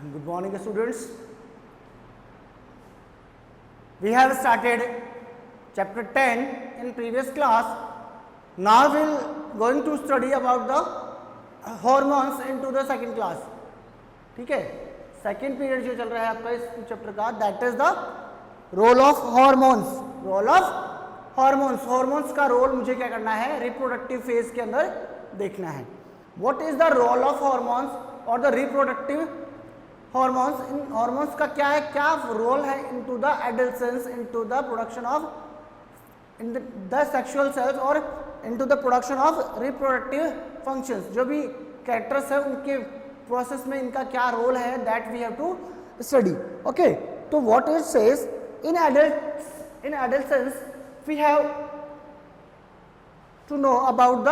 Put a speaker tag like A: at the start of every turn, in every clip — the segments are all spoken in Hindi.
A: Good morning, students. We have started chapter 10 in previous class. Now we will going to study about the hormones into the second class. ठीक है, सेकेंड पीरियड जो चल रहा है आपका इस चैप्टर का, that is the role of hormones. Role of hormones. Hormones का रोल मुझे क्या करना है, रिप्रोडक्टिव फेज के अंदर देखना है. What is the role of hormones और द रिप्रोडक्टिव हॉर्मोन्स. इन हॉर्मोन्स का क्या है, क्या रोल है into the adolescence, into the production of in the sexual cells और into the production of reproductive functions. जो भी कैरेक्टर्स है उनके प्रोसेस में इनका क्या रोल है, that we have to study. Okay, तो what it says in adolescence we have to know about the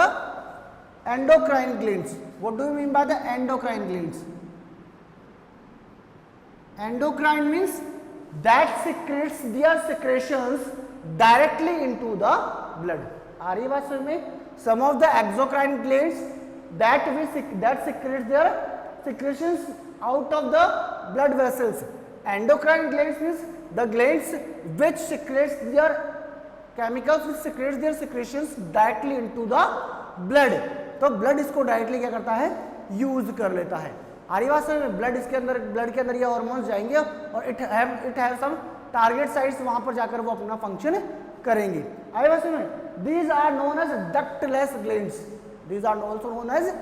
A: endocrine glands. What do you mean by the endocrine glands? Endocrine means that secretes their secretions directly into the blood. आ रही बात समझ में? Some of the exocrine glands that secretes their secretions out of the blood vessels. Endocrine glands means the glands which secretes their chemicals, which secretes their secretions directly into the blood. तो ब्लड इसको डायरेक्टली क्या करता है, यूज कर लेता है. आरी बात में ब्लड के अंदर ये हार्मोन्स जाएंगे और it have some target sites, वहां पर जाकर वो अपना फंक्शन करेंगे. आरी बात में these are known as ductless glands. These are also known as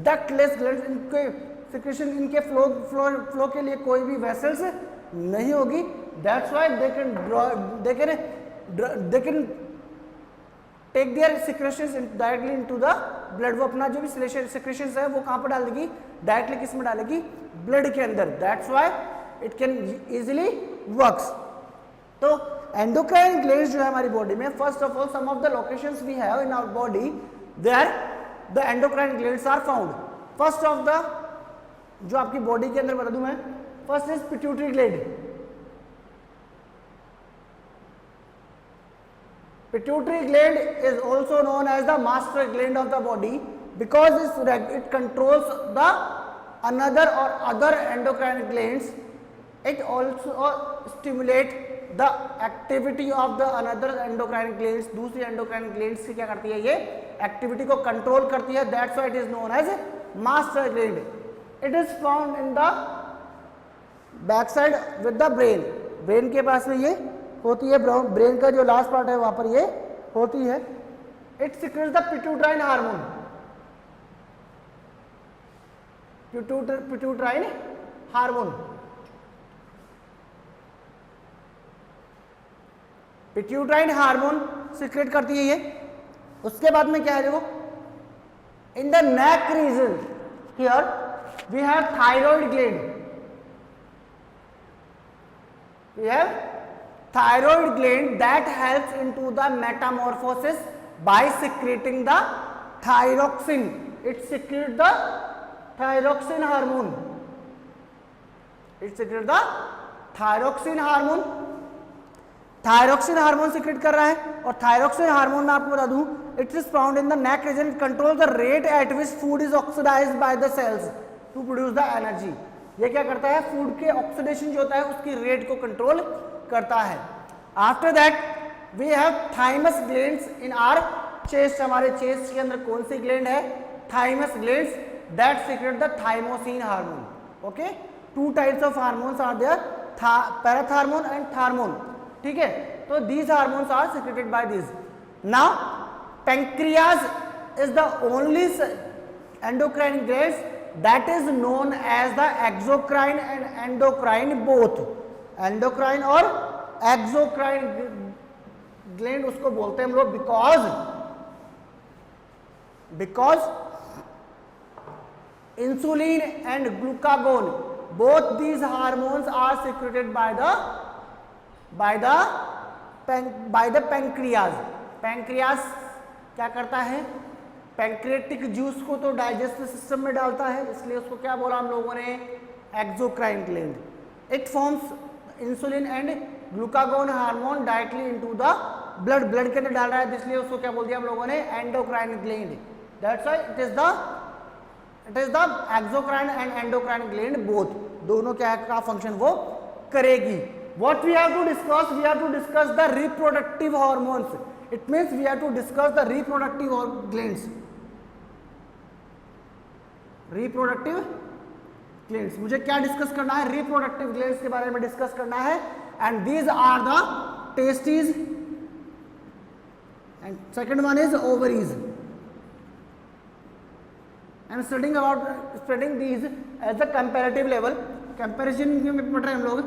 A: ductless glands. इनके सिक्रेशन, इनके फ्लो के लिए कोई भी वेसल्स नहीं होगी. That's why they can take their secretions directly into the blood. वो अपना जो भी सिक्रेशंस है वो कहां पर डालेगी, डायरेक्टली किस में डालेगी, ब्लड के अंदर. That's why it can easily works. तो एंडोक्राइन ग्लैंड्स जो है हमारी बॉडी में, first of all some of the locations we have in our body, there the endocrine glands are found. First of the जो आपकी बॉडी के अंदर बता दूं मैं, first is pituitary gland. Pituitary gland is also known as the master gland of the body because it controls the other endocrine glands. It also stimulates the activity of the another endocrine glands. दूसरी endocrine glands की क्या करती है, ये activity को control करती है. That's why it is known as master gland. It is found in the backside with the brain. Brain के पास में ये होती है, ब्रेन का जो लास्ट पार्ट है वहां पर ये होती है. It secretes the pituitary hormone. Pituitary hormone. Pituitary hormone secrete करती है ये. उसके बाद में क्या है, देखो in the neck region here we have thyroid gland. We have thyroid gland that helps into the metamorphosis by secreting the thyroxine. It secretes the thyroxine hormone. It secretes the thyroxine hormone. Thyroxine hormone secrete कर रहा है. और थायरोक्सिन हार्मोन मैं आपको बता दूं, it is found in the neck region. It control the rate at which food is oxidised by the cells to produce the energy. ये क्या करता है, फूड के ऑक्सीडेशन जो होता है उसकी रेट को कंट्रोल करता है. After that we have thymus glands in our chest. हमारे चेस्ट के अंदर कौन सी ग्लैंड है, thymus glands that secrete the thymosin hormone. Okay, two types of hormones are there, parathormone and thormone. ठीक है, तो these hormones are secreted by these. Now pancreas is the only endocrine glands that is known as the exocrine and endocrine both. Endocrine और एक्सोक्राइन ग्लैंड उसको बोलते हैं हम लोग because insulin and glucagon both these hormones are secreted by the pancreas. pancreas क्या करता है, पैंक्रियाटिक जूस को तो डाइजेस्टिव सिस्टम में डालता है, इसलिए उसको क्या बोला हम लोगों ने, exocrine gland. It forms insulin and glucagon hormone directly into the blood के अंदर डाल रहा है, इसलिए उसको क्या बोल दिया हम लोगों ने, endocrine gland. That's why it is the it is the exocrine and endocrine gland both, दोनों क्या का फंक्शन वो करेगी. What we have to discuss? We have to discuss the reproductive hormones. It means we have to discuss the reproductive glands. Reproductive glands. मुझे क्या डिस्कस करना है? Reproductive glands के बारे में डिस्कस करना है. And these are the testes. And second one is ovaries. And studying these as the comparative level. Comparison में पढ़ रहे हैं हम लोग.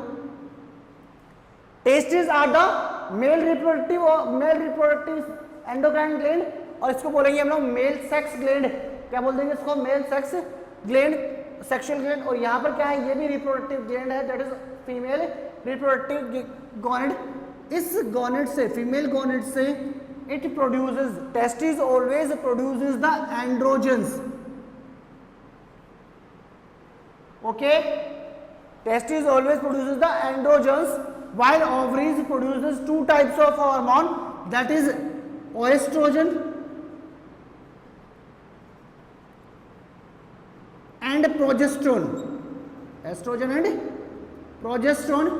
A: Testes are the male reproductive endocrine gland, और इसको बोलेंगे हम लोग मेल सेक्स ग्लैंड. क्या बोल देंगे इसको? Male sex gland, sexual gland. और यहाँ पर क्या है? ये भी रिप्रोडक्टिव ग्लैंड है, दैट इज फीमेल रिप्रोडक्टिव गॉनेड. इस गॉनेड से, फीमेल गॉनेड से it produces, testis always produces the androgens. Okay, testis always produces the androgens, while ovaries produces two types of hormone, that is oestrogen and progesterone. Estrogen and progesterone,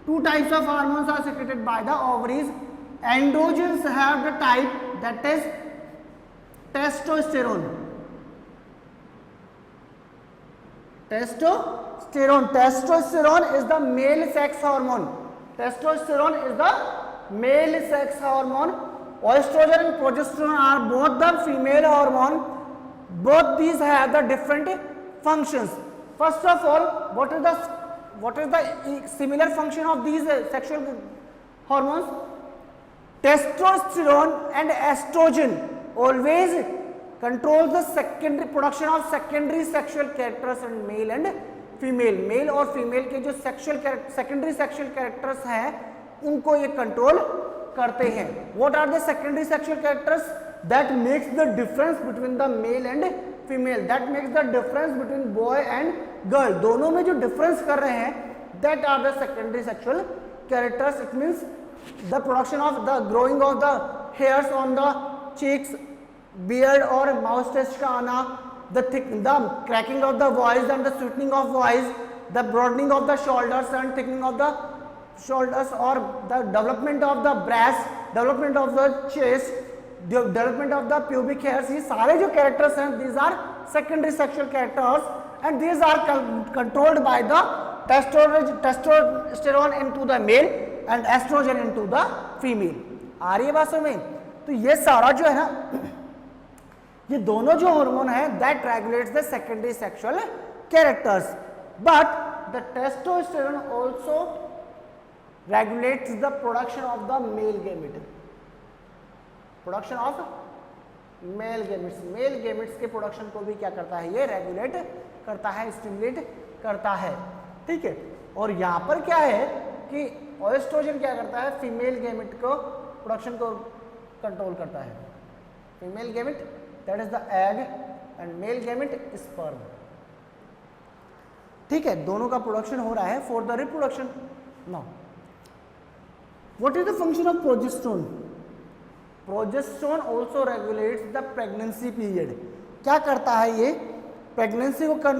A: two types of hormones are secreted by the ovaries. Androgens have the type that is testosterone. Testosterone is the male sex hormone. Testosterone is the male sex hormone. Estrogen and progesterone are both the female hormone. Both these have the different functions. First of all, what is the similar function of these sexual hormones? Testosterone and estrogen always controls the secondary production of secondary sexual characters in male and female. Male और फीमेल के जो सेकेंडरी सेक्सुअल कैरेक्टर्स हैं उनको ये कंट्रोल करते हैं. What are the secondary sexual characters? That makes the difference between the male and female, that makes the difference between boy and girl. दोनों में जो डिफरेंस कर रहे हैं, that are the secondary sexual characters. It means the production of the growing of the hairs on the cheeks, beard और माउस्टेच का आना, the cracking of the voice and the sweetening of voice, the broadening of the shoulders and thickening of the shoulders, or the development of the breast, development of the chest, development of the pubic hairs. ये सारे जो characters हैं, these are secondary sexual characters and these are controlled by the testosterone into the male and estrogen into the female. आ रही है बात समझ में? तो ये सारा जो है ना, ये दोनों जो हार्मोन है, that regulates the secondary sexual characters. But the testosterone also regulates the production of the male gamete. Production of male gametes, male gametes के प्रोडक्शन को भी क्या करता है? ये रेगुलेट करता है, स्टिमुलेट करता है. ठीक है. और यहाँ पर क्या है कि ओएस्ट्रोजन क्या करता है? फीमेल गैमेट को प्रोडक्शन को कंट्रोल करता है. Female gamete, that is the egg, and male gamete sperm. ठीक है, दोनों का प्रोडक्शन हो रहा है for the reproduction. Now what is the function of progesterone? Progesterone also regulates the pregnancy period. क्या करता है ये? प्रेगनेंसी को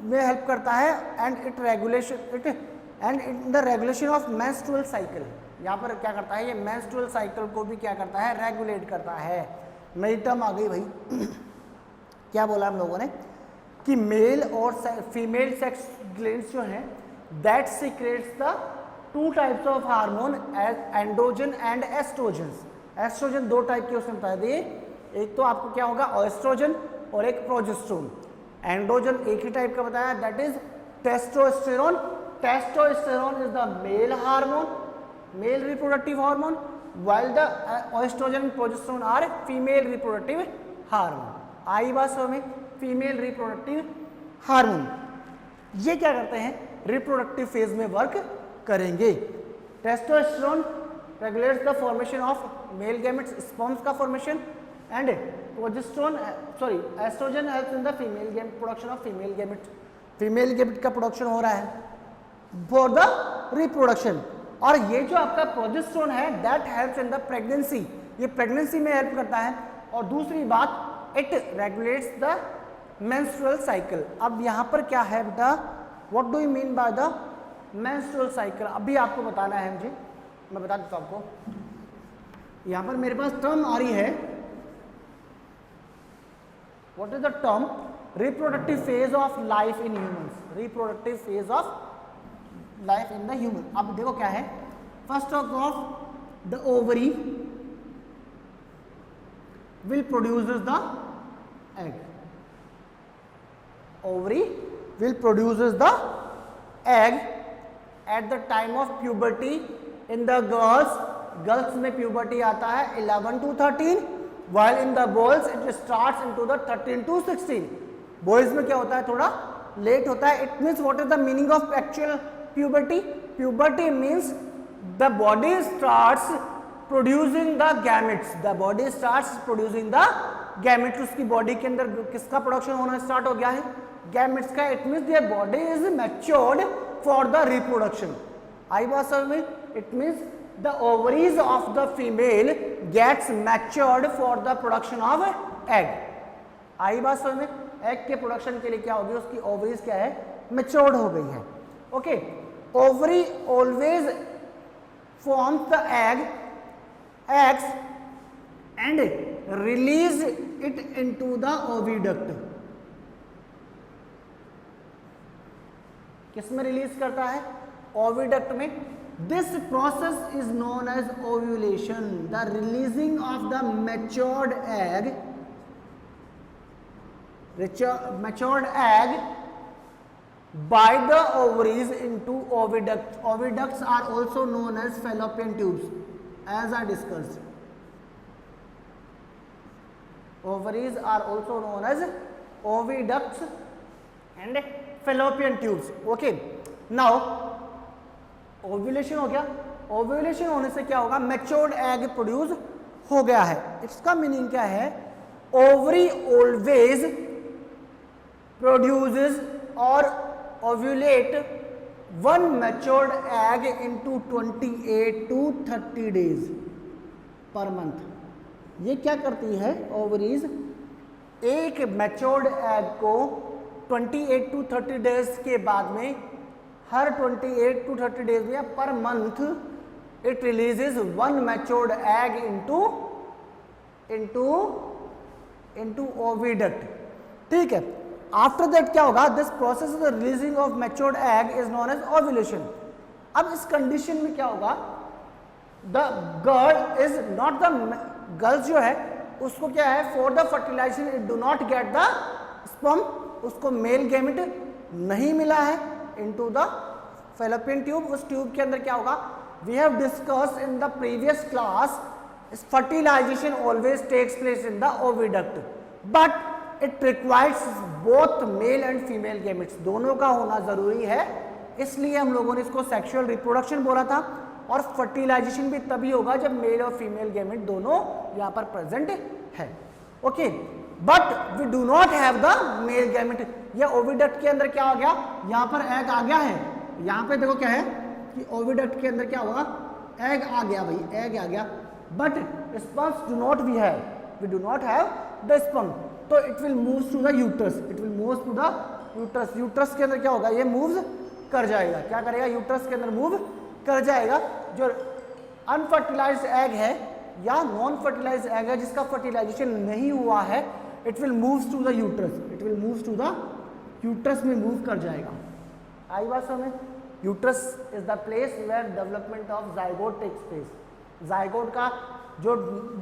A: में हेल्प करता है and in the regulation of menstrual cycle. यहाँ पर क्या करता है? ये मेंस्ट्रुअल साइकिल को भी क्या करता है? रेगुलेट करता है. नई टर्म आ गई भाई. क्या बोला हम लोगों ने कि मेल और फीमेल सेक्स ग्लैंड्स जो हैं, that secrets the two types of hormone, androgen and estrogens. Estrogen दो टाइप के उसने बताया दिए. एक तो आपको क्या होगा? एस्ट्रोजन, और एक प्रोजेस्टेरोन. एंड्रोजन एक ही टाइप का बताया, that is testosterone. Testosterone is the male hormone, male reproductive hormone, while the estrogen and progesterone are female reproductive hormone. आई बात समझ में? फीमेल रिप्रोडक्टिव हार्मोन ये क्या करते हैं? रिप्रोडक्टिव फेज में वर्क करेंगे. Testosterone regulates the formation of male gametes, sperms का formation, and progesterone estrogen helps in the female gamete production of female gamete. Female gamete का प्रोडक्शन हो रहा है फॉर द रिप्रोडक्शन. और ये जो आपका प्रोजेस्टेरोन है, that helps in the pregnancy. ये प्रेगनेंसी में हेल्प करता है. और दूसरी बात, it regulates the menstrual cycle. अब यहाँ पर क्या है बेटा, what do you mean by the menstrual cycle, अभी आपको बताना है मुझे, मैं बता देता हूँ आपको। यहाँ पर मेरे पास टर्म आ रही है, what is the term, reproductive phase of life in humans, reproductive phase of life in the human. अब देखो क्या है, first of the ovary will produces the egg, ovary will produces the egg at the time of puberty in the girls में puberty आता है 11 to 13, while in the boys it starts into the 13 to 16, boys में क्या होता है थोड़ा लेट होता है। it means what is the meaning of actual puberty, puberty means the body starts producing the gametes, the body starts producing the gametes, उसकी बॉडी के अंदर किसका प्रोडक्शन होना स्टार्ट हो गया है, गैमेट्स का। It means their body is matured for the reproduction. आई बात समझ में, it means the ovaries of the female gets matured for the production of egg. आई बात समझ में, एग के प्रोडक्शन के लिए क्या होगी, उसकी ओवरीज क्या है, मैच्योर्ड हो गई है। Okay, ovary always forms the eggs and release it into the oviduct। किस में रिलीज करता है, ओविडक्ट में। This process is known as ovulation, the releasing of the matured egg, by the ovaries into oviducts. Oviducts are also known as fallopian tubes, as I discussed. Ovaries are also known as oviducts and fallopian tubes. Okay, now ovulation हो गया, ovulation होने से क्या होगा, matured egg produce हो गया है। इसका मीनिंग क्या है, ovary always produces or ovulate one matured egg into 28 to 30 days per month। ये क्या करती है, ओवरीज एक मैच्योर्ड एग को 28 to 30 डेज के बाद में, हर 28 to 30 डेज में per month it releases one matured egg into oviduct. ठीक है, आफ्टर दैट क्या होगा, this process of the releasing of matured egg is known as ovulation. अब इस कंडीशन में क्या होगा, the girl is not the, girls जो है उसको क्या है, for the fertilization it do not get the sperm, उसको मेल गैमेट नहीं मिला है इनटू द फैलोपियन ट्यूब। उस ट्यूब के अंदर क्या होगा, we have discussed in the previous class, fertilization always takes place in the oviduct, but it requires both male and female gametes, दोनों का होना जरूरी है। इसलिए हम लोगों ने इसको सेक्सुअल रिप्रोडक्शन बोला था। और फर्टिलाइजेशन भी तभी होगा जब मेल और फीमेल गैमेट दोनों यहाँ पर प्रेजेंट है। Okay, but we do not have the male gamete. ये ओविडक्ट के अंदर क्या हो गया, यहाँ पर एग आ गया है, यहाँ पे देखो क्या है कि ओविडक्ट के अंदर क्या होगा, एग आ गया भाई, एग आ गया, but sperms do not we have, we do not have the sperm, तो it will move to the uterus, it will move to the uterus. Uterus के अंदर क्या होगा, ये मूव कर जाएगा, क्या करेगा, यूट्रस के अंदर मूव कर जाएगा। जो अनफर्टिलाइज्ड एग है या नॉन फर्टिलाइज्ड एग है जिसका फर्टिलाइजेशन नहीं हुआ है, it will move to the uterus, it will move to the uterus में मूव कर जाएगा। आई बात समझ, uterus is the place where development of zygote takes place. Zygote का जो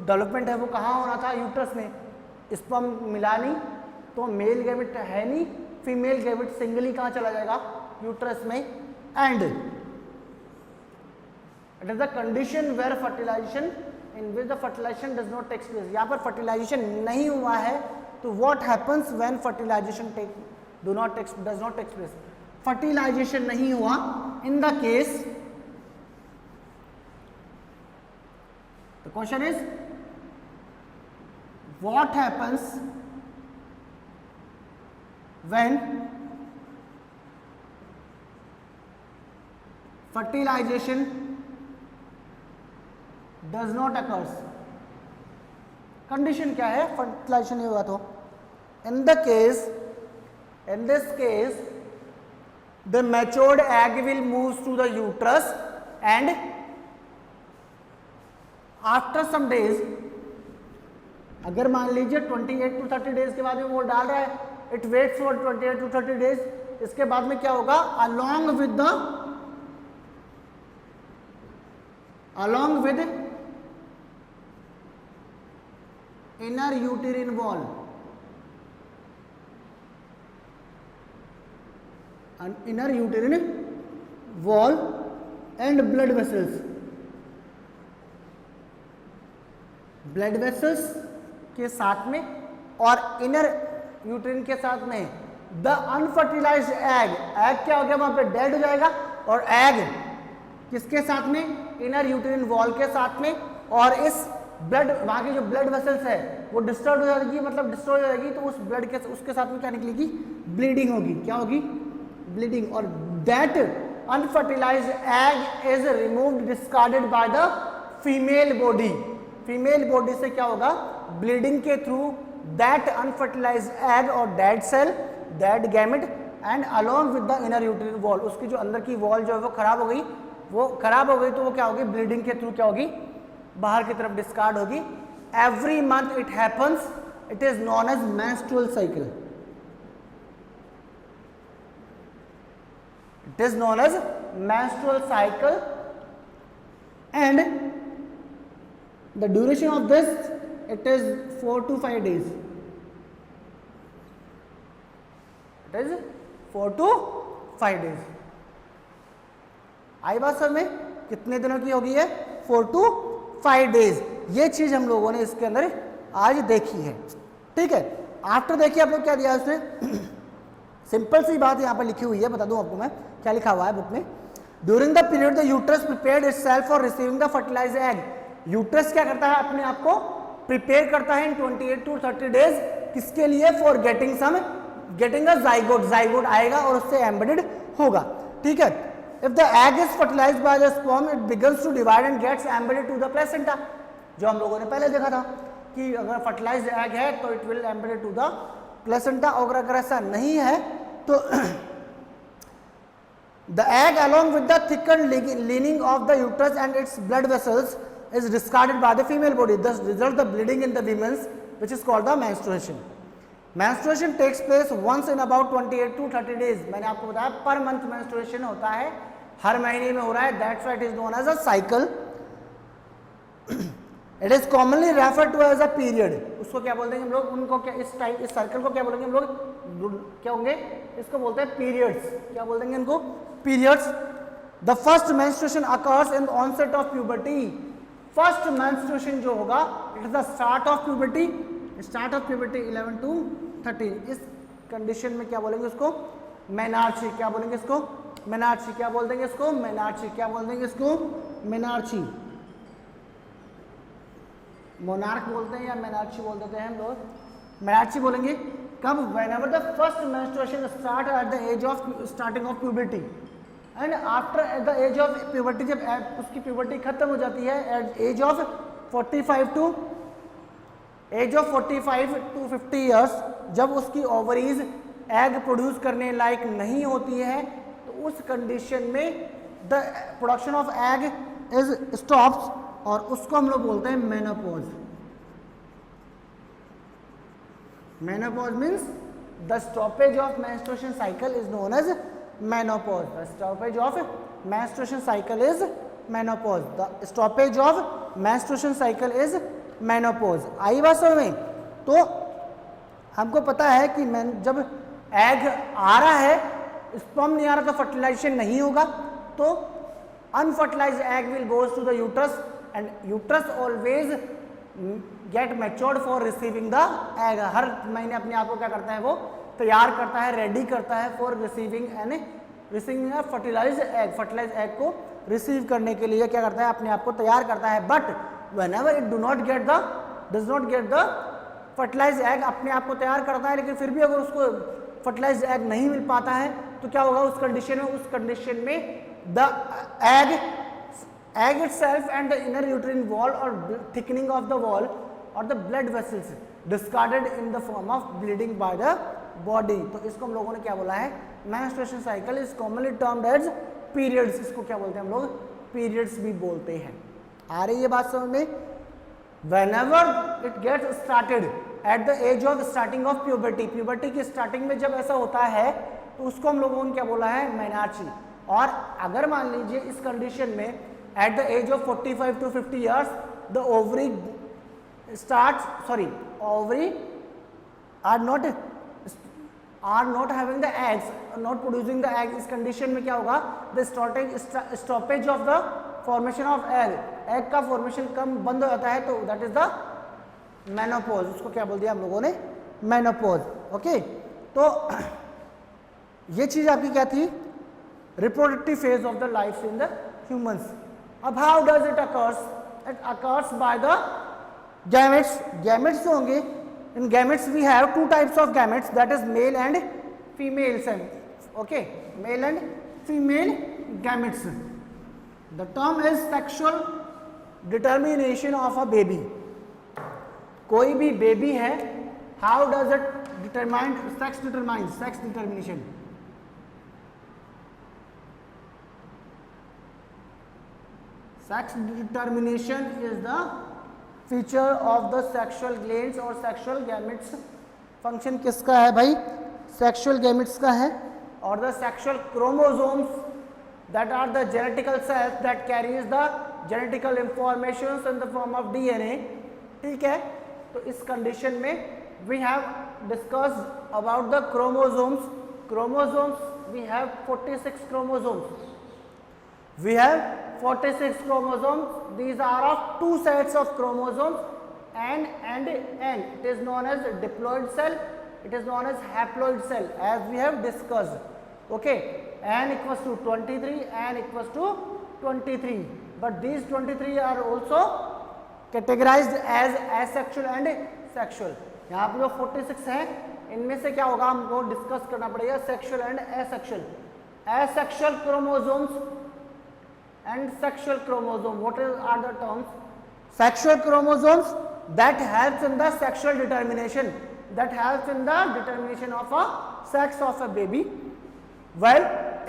A: डेवलपमेंट है वो कहाँ होना था, यूट्रस में। स्पर्म मिला नहीं तो मेल गैमेट है नहीं, फीमेल गैमेट सिंगली कहाँ चला जाएगा, यूट्रस में। And it is the condition where fertilization in which the fertilization does not take place. यहाँ पर फर्टिलाइजेशन नहीं हुआ है तो what happens when fertilization does not take place, fertilization नहीं हुआ, in the case the question is what happens when fertilization does not occurs। Condition क्या है, फर्टिलाइजेशन नहीं हुआ तो in the case In this case, the matured egg will move to the uterus and after some days, अगर मान लीजिए 28 to 30 डेज के बाद में वो डाल रहा है, it waits for 28 to 30 days, इसके बाद में क्या होगा, along with inner uterine wall, inner uterine wall and blood vessels के साथ में और इनर यूट्रिन के साथ में द अनफर्टिलाइज्ड एग क्या हो गया, वहां पे डेड हो जाएगा, और एग किसके साथ में, इनर यूट्रिन वॉल के साथ में, और इस ब्लड, वहां की जो ब्लड वेसल्स है वो डिस्टर्ब हो जाएगी, मतलब डिस्ट्रॉय हो जाएगी, तो उस ब्लड के उसके साथ में क्या निकलेगी, ब्लीडिंग होगी, क्या होगी, ब्लीडिंग, और that unfertilized egg is removed discarded by the female body, female body से क्या होगा, ब्लीडिंग के थ्रू दैट अनफर्टिलाइज्ड एग और dead cell, dead gamete and along with the inner uterine wall, उसकी जो अंदर की वॉल जो है वो खराब हो गई, तो वो क्या होगी, ब्लीडिंग के थ्रू क्या होगी, बाहर की तरफ डिस्कार्ड होगी. Every month it happens, it is known as menstrual cycle, it is known as menstrual cycle and the duration of this, it is 4 to 5 days, it is 4 to 5 days. आई बात समझ में, कितने दिनों की होगी है, 4 to 5 days. ये चीज हम लोगों ने इसके अंदर आज देखी है, ठीक है. आफ्टर देखिए आप लोग क्या दिया उसने, सिंपल सी बात यहाँ पर लिखी हुई है, बता दूं आपको मैं क्या लिखा हुआ है बुक में. During the period the uterus prepared itself for receiving the fertilized egg, uterus क्या करता है, अपने आप को प्रिपेयर करता है इन 28 to 30 डेज, किसके लिए, फॉर गेटिंग अ जाइगोट आएगा और उससे एम्बेडेड होगा, ठीक है. If the egg is fertilized by the sperm it begins to divide and gets embedded to the placenta, जो हम लोगों ने पहले देखा था कि अगर फर्टिलाइज्ड एग है तो it will embedded to the placenta, और अगर ऐसा नहीं है तो the egg along with the thickened lining of the uterus and its blood vessels is discarded by the female body, thus result the bleeding in the women's, which is called the menstruation. Menstruation takes place once in about 28 to 30 days. मैंने आपको बताया पर मंथ menstruation होता है, हर महीने में हो रहा है, that's why it is known as a cycle. It is commonly referred to as a period. उसको क्या बोलते हैं हम लोग, उनको क्या, इस सर्कल को क्या बोलेंगे हम लोग, क्या होंगे, इसको बोलते हैं periods. क्या बोल देंगे इनको, periods. The first menstruation occurs in the onset of puberty. First menstruation जो होगा, it is the start of puberty 11 to 13. इस कंडीशन में क्या बोलेंगे उसको, मेनार्ची, क्या बोलेंगे इसको, मेनार्ची, क्या बोल देंगे इसको, मेनार्ची, क्या बोल देंगे इसको, मेनार्ची, मोनार्क बोलते हैं या मेनार्ची बोल देते हैं हम लोग, मेनार्ची बोलेंगे. कब, whenever the first menstruation start at the age of starting of puberty and after at the age of puberty, जब उसकी प्यूबर्टी खत्म हो जाती है at age of 45 to 50 years, जब उसकी ओवरीज एग प्रोड्यूस करने लायक नहीं होती है, तो उस कंडीशन में the production of egg is stops, और उसको हम लोग बोलते हैं menopause. Menopause means the stoppage of menstruation cycle is known as menopause. The stoppage of menstruation cycle is menopause. The stoppage of menstruation cycle is menopause. आई बात समझ में, तो हमको पता है कि जब एग आ रहा है, स्पर्म नहीं आ रहा, तो फर्टिलाइजेशन नहीं होगा, तो unfertilized egg will goes to the uterus and uterus always get matured for receiving the egg. हर महीने अपने आप को क्या करता है, वो तैयार करता है, रेडी करता है फॉर रिसीविंग फर्टिलाइज्ड एग को रिसीव करने के लिए क्या करता है, अपने आप को तैयार करता है. But whenever it does not get the fertilized egg, अपने आप को तैयार करता है, लेकिन फिर भी अगर उसको फर्टिलाइज्ड एग नहीं मिल पाता है, तो क्या होगा उस कंडीशन में the egg itself and the inner uterine wall or thickening of the wall or the blood vessels discarded in the form of bleeding by the body. तो इसको हम लोगों ने क्या बोला है, menstruation cycle is commonly termed as periods. इसको क्या बोलते हैं हम लोग, पीरियड्स भी बोलते हैं। आ रही है बात समझ में? Whenever it gets started at the age of starting of puberty, puberty की स्टार्टिंग में जब ऐसा होता है तो उसको हम लोगों ने क्या बोला है, मेनार्ची। और अगर मान लीजिए इस कंडीशन में at the age of 45 to 50 years the ovary starts, sorry, ovary are not having the eggs, not producing the egg। इस कंडीशन में क्या होगा, the stoppage of the formation of egg, egg का फॉर्मेशन कम बंद हो जाता है, तो दैट इज द मेनोपॉज। उसको क्या बोल दिया हम लोगों ने, मेनोपॉज। ओके, तो ये चीज आपकी क्या थी, reproductive phase of the life in the humans. अब how does it occurs, it occurs by the gametes. Gametes जो होंगे, in gametes we have two types of gametes, that is male and female cell. Okay, male and female gametes. The term is sexual determination of a baby. कोई भी बेबी है, how does it determine, sex determine, sex determination. Sex determination is the feature of the sexual glands और सेक्सुअल गैमेट्स। फंक्शन किसका है भाई, सेक्सुअल गैमेट्स का है। और the sexual chromosomes that are the genetical cells that carries the genetical informations in the form of DNA। ठीक है, तो इस कंडीशन में we have discussed about the chromosomes। chromosomes we have 46 chromosomes, we have 46 chromosomes, these are of two sets of chromosomes N and N। it is known as diploid cell, it is known as haploid cell as we have discussed। okay, N equals to 23, N equals to 23, but these 23 are also categorized as asexual and sexual। यहाँ पे जो 46 है, इनमें से क्या होगा हमको डिस्कस करना पड़ेगा, sexual and asexual. Asexual chromosomes and sexual chromosome, what are the terms? Sexual chromosomes that helps in the sexual determination, that helps in the determination of a sex of a baby, while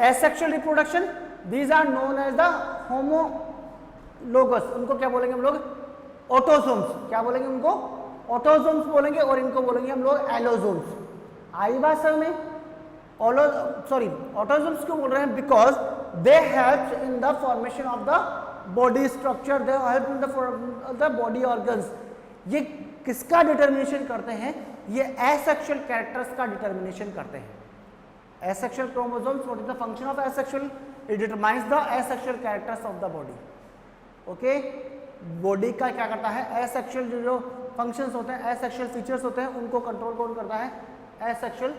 A: asexual reproduction these are known as the homologous। उनको क्या बोलेंगे हम लोग, ऑटोसोम्स। क्या बोलेंगे उनको, ऑटोसोम्स बोलेंगे, और इनको बोलेंगे हम लोग एलोसोम्स। आई बात समझ में? ऑटोसोम्स क्यों बोल रहे हैं, because they help in the formation of the body structure, they help in the body organs. ये किसका डिटर्मिनेशन करते हैं, ये एसेक्सुअल कैरेक्टर्स का डिटर्मिनेशन करते हैं। Asexual chromosomes, what is the function of asexual? It determines the asexual characters of the body। okay, body का क्या करता है, asexual जो फंक्शंस होते हैं, asexual फीचर्स होते हैं, उनको कंट्रोल कौन करता है, asexual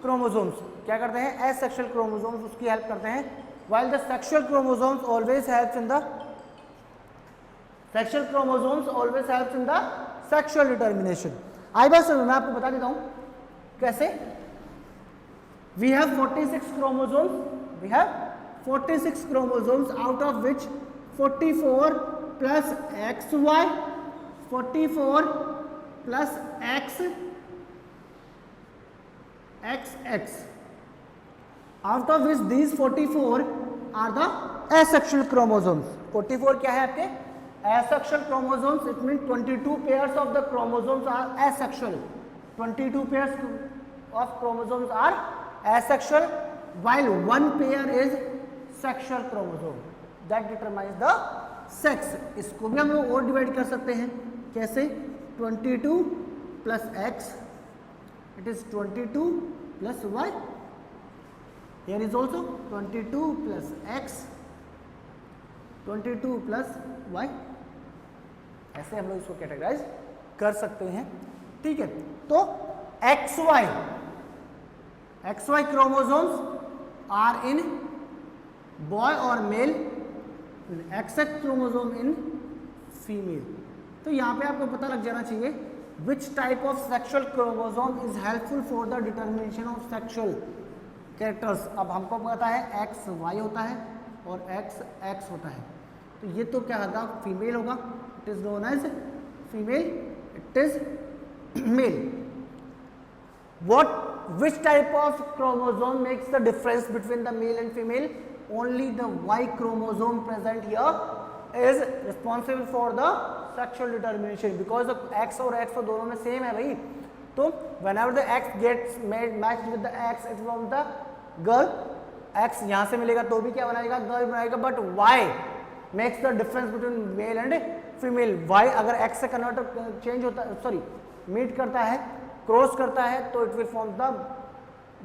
A: chromosomes। क्या करते हैं, asexual chromosomes उसकी हेल्प करते हैं, while the sexual chromosomes always helps in the sexual determination। आई बात समझ में? मैं आपको बता देता हूँ कैसे। We have 46 chromosomes, we have 46 chromosomes, out of which 44 plus XY, 44 plus XX, out of which these 44 are the asexual chromosomes। 44 क्या है आपके, asexual chromosomes, it means 22 pairs of the chromosomes are asexual, 22 pairs of chromosomes are asexual, while one pair is sexual chromosome that determines the sex। इसको भी हम लोग और डिवाइड कर सकते हैं, कैसे, 22 plus X, it is 22 plus Y, here is also 22 plus X, 22 plus Y, ऐसे हम लोग इसको कैटेगराइज कर सकते हैं। ठीक है, तो XY chromosomes are in boy or male, XX chromosome in female। तो यहाँ पे आपको पता लग जाना चाहिए which type of sexual chromosome is helpful for the determination of sexual characters। अब हमको पता है XY होता है और XX होता है, तो ये तो क्या होगा, फीमेल होगा, it is known as female, it is male. what which type of chromosome makes the difference between the male and female? Only the Y chromosome present here is responsible for the sexual determination, because the X और X तो दोनों में सेम है भाई. तो whenever the X gets matched with the X, it from the girl, X यहाँ से मिलेगा तो भी क्या बनाएगा, गर्ल बनाएगा. But Y makes the difference between male and female. Y अगर X से कन्वर्ट चेंज होता है, सॉरी मीट करता है, क्रॉस करता है, तो it will form the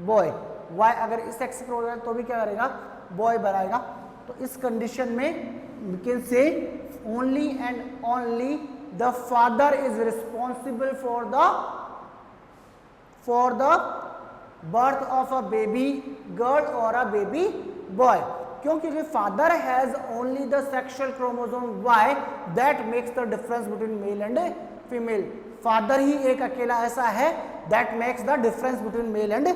A: boy. Y अगर इस X से क्रॉस तो भी क्या करेगा, बॉय बनाएगा. तो इस कंडीशन में we can say only and only the father is responsible for the birth of a baby girl or a baby boy. क्योंकि जो father has only the sexual chromosome Y that makes the difference between male and female. father ही एक अकेला ऐसा है that makes the difference between male and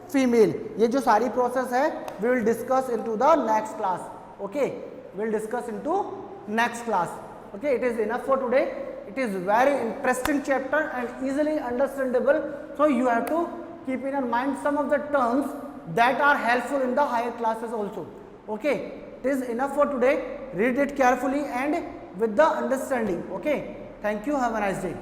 A: female. ये जो सारी process है we will discuss into the next class. Okay, we will discuss into next class. Okay, it is enough for today. It is very interesting chapter and easily understandable, so you have to keep in your mind some of the terms that are helpful in the higher classes also. Okay, it is enough for today. Read it carefully and with the understanding. Okay, thank you, have a nice day.